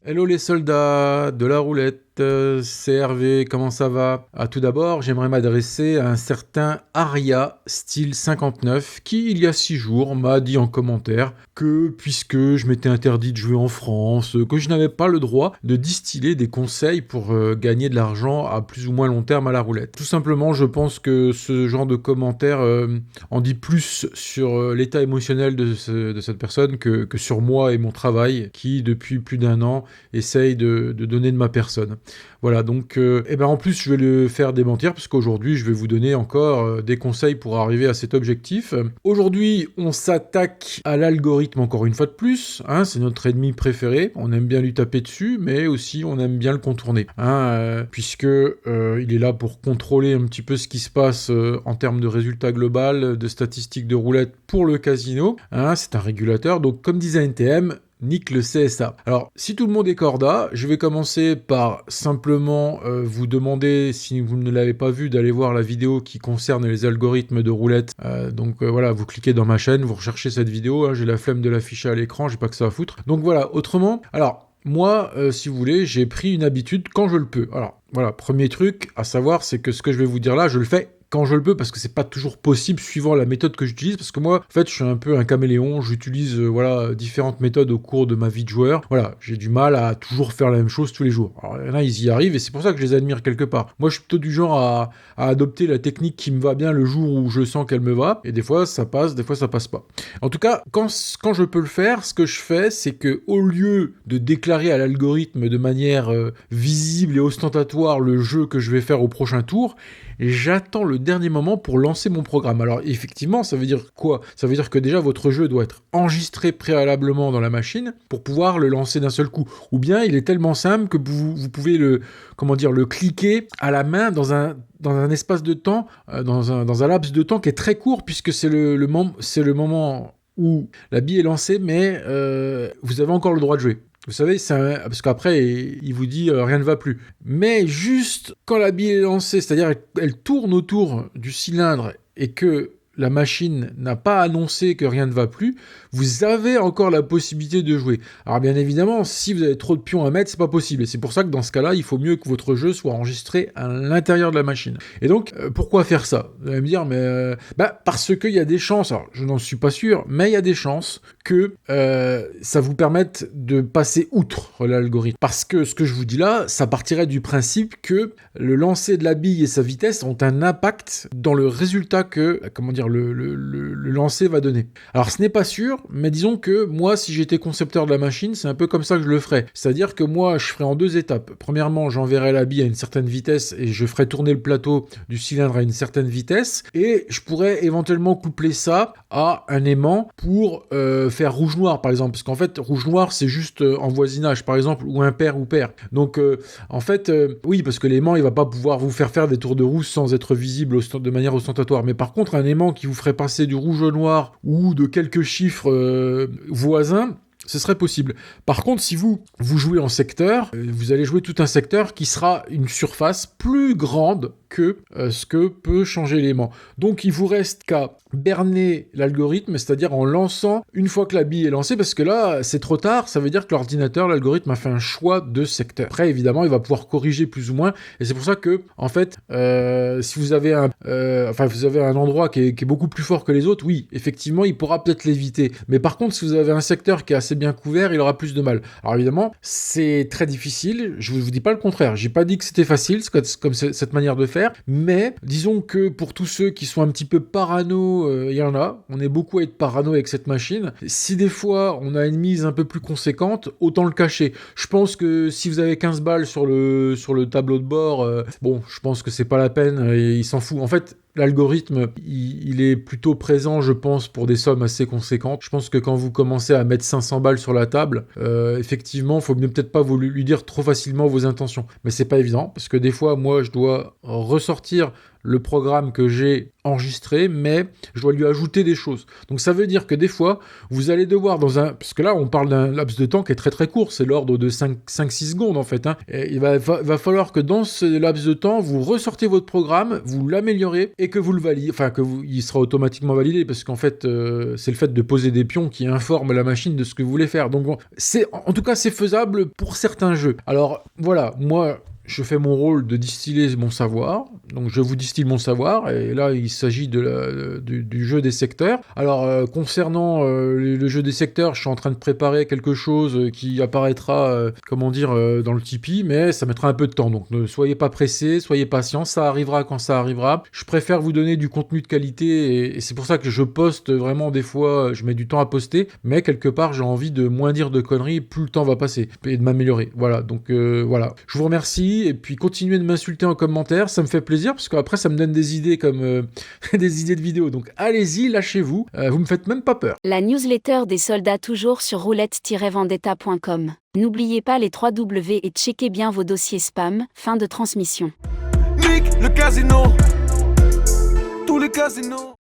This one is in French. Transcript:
Hello les soldats de la roulette, c'est Hervé, comment ça va? Tout d'abord, j'aimerais m'adresser à un certain Aria Style 59 qui, il y a 6 jours, m'a dit en commentaire que, puisque je m'étais interdit de jouer en France, que je n'avais pas le droit de distiller des conseils pour gagner de l'argent à plus ou moins long terme à la roulette. Tout simplement, je pense que ce genre de commentaire en dit plus sur l'état émotionnel de cette personne que sur moi et mon travail qui, depuis plus d'un an, essaye de donner de ma personne. Voilà, donc en plus je vais le faire démentir parce qu'aujourd'hui je vais vous donner encore des conseils pour arriver à cet objectif. Aujourd'hui on s'attaque à l'algorithme encore une fois de plus, hein, c'est notre ennemi préféré, on aime bien lui taper dessus mais aussi on aime bien le contourner, hein, puisque il est là pour contrôler un petit peu ce qui se passe en termes de résultats global, de statistiques de roulette pour le casino, hein, c'est un régulateur, donc comme disait NTM, nique le CSA. Alors, si tout le monde est corda, je vais commencer par simplement vous demander, si vous ne l'avez pas vu, d'aller voir la vidéo qui concerne les algorithmes de roulette. Voilà, vous cliquez dans ma chaîne, vous recherchez cette vidéo, hein, j'ai la flemme de l'afficher à l'écran, j'ai pas que ça à foutre. Donc voilà, autrement, alors, moi, si vous voulez, j'ai pris une habitude quand je le peux. Alors, voilà, premier truc à savoir, c'est que ce que je vais vous dire là, je le fais quand je le peux, parce que c'est pas toujours possible suivant la méthode que j'utilise, parce que moi, en fait, je suis un peu un caméléon, j'utilise différentes méthodes au cours de ma vie de joueur. Voilà, j'ai du mal à toujours faire la même chose tous les jours. Alors, il y en a, ils y arrivent, et c'est pour ça que je les admire quelque part. Moi, je suis plutôt du genre à adopter la technique qui me va bien le jour où je sens qu'elle me va, et des fois, ça passe, des fois, ça passe pas. En tout cas, quand je peux le faire, ce que je fais, c'est que au lieu de déclarer à l'algorithme de manière visible et ostentatoire le jeu que je vais faire au prochain tour, j'attends le dernier moment pour lancer mon programme. Alors effectivement, ça veut dire quoi? Ça veut dire que déjà votre jeu doit être enregistré préalablement dans la machine pour pouvoir le lancer d'un seul coup. Ou bien il est tellement simple que vous pouvez le cliquer à la main dans un espace de temps, dans un laps de temps qui est très court puisque c'est le moment où la bille est lancée, mais vous avez encore le droit de jouer. Vous savez, parce qu'après, il vous dit rien ne va plus. Mais juste quand la bille est lancée, c'est-à-dire elle tourne autour du cylindre et que la machine n'a pas annoncé que rien ne va plus, vous avez encore la possibilité de jouer. Alors bien évidemment, si vous avez trop de pions à mettre, c'est pas possible. Et c'est pour ça que dans ce cas-là, il faut mieux que votre jeu soit enregistré à l'intérieur de la machine. Et donc, pourquoi faire ça? Vous allez me dire, mais parce qu'il y a des chances, alors je n'en suis pas sûr, mais il y a des chances que ça vous permette de passer outre l'algorithme. Parce que ce que je vous dis là, ça partirait du principe que le lancer de la bille et sa vitesse ont un impact dans le résultat que, le lancer va donner. Alors ce n'est pas sûr, mais disons que moi, si j'étais concepteur de la machine, c'est un peu comme ça que je le ferais. C'est-à-dire que moi, je ferais en 2 étapes. Premièrement, j'enverrais la bille à une certaine vitesse et je ferais tourner le plateau du cylindre à une certaine vitesse. Et je pourrais éventuellement coupler ça à un aimant pour faire rouge-noir, par exemple. Parce qu'en fait, rouge-noir, c'est juste en voisinage, par exemple, ou impair ou pair. Donc, oui, parce que l'aimant, il va pas pouvoir vous faire des tours de roue sans être visible de manière ostentatoire. Mais par contre, un aimant qui vous ferait passer du rouge au noir ou de quelques chiffres voisins, ce serait possible. Par contre, si vous jouez en secteur, vous allez jouer tout un secteur qui sera une surface plus grande que ce que peut changer l'aimant. Donc il vous reste qu'à berner l'algorithme, c'est-à-dire en lançant une fois que la bille est lancée, parce que là, c'est trop tard, ça veut dire que l'algorithme a fait un choix de secteur. Après, évidemment, il va pouvoir corriger plus ou moins, et c'est pour ça que, en fait, si vous avez un endroit qui est beaucoup plus fort que les autres, oui, effectivement, il pourra peut-être l'éviter. Mais par contre, si vous avez un secteur qui est assez bien couvert, il aura plus de mal. Alors évidemment, c'est très difficile, je vous dis pas le contraire, j'ai pas dit que c'était facile, comme cette manière de faire, mais disons que pour tous ceux qui sont un petit peu parano, il y en a, on est beaucoup à être parano avec cette machine. Si des fois on a une mise un peu plus conséquente, autant le cacher. Je pense que si vous avez 15 balles sur le tableau de bord, je pense que c'est pas la peine, il s'en fout. En fait, l'algorithme, il est plutôt présent, je pense, pour des sommes assez conséquentes. Je pense que quand vous commencez à mettre 500 balles sur la table, effectivement, il faut mieux peut-être pas lui dire trop facilement vos intentions. Mais c'est pas évident, parce que des fois, moi, je dois ressortir le programme que j'ai enregistré, mais je dois lui ajouter des choses. Donc ça veut dire que des fois, vous allez devoir parce que là, on parle d'un laps de temps qui est très très court, c'est l'ordre de 5-6 secondes en fait. Et il va falloir que dans ce laps de temps, vous ressortez votre programme, vous l'améliorez et que vous le validez, il sera automatiquement validé parce qu'en fait, c'est le fait de poser des pions qui informe la machine de ce que vous voulez faire. Donc en tout cas, c'est faisable pour certains jeux. Alors voilà, moi, je fais mon rôle de distiller mon savoir, donc je vous distille mon savoir, et là il s'agit du jeu des secteurs. Alors concernant le jeu des secteurs, je suis en train de préparer quelque chose qui apparaîtra, dans le Tipeee, mais ça mettra un peu de temps, donc ne soyez pas pressés, soyez patients, ça arrivera quand ça arrivera. Je préfère vous donner du contenu de qualité, et c'est pour ça que je poste vraiment des fois, je mets du temps à poster, mais quelque part j'ai envie de moins dire de conneries, plus le temps va passer, et de m'améliorer. Voilà, donc voilà. Je vous remercie. Et puis continuez de m'insulter en commentaire, ça me fait plaisir parce qu'après ça me donne des idées comme des idées de vidéos. Donc allez-y, lâchez-vous, vous me faites même pas peur. La newsletter des soldats toujours sur roulette-vendetta.com. N'oubliez pas les 3 W et checkez bien vos dossiers spam. Fin de transmission. Nique le casino, tous les casinos.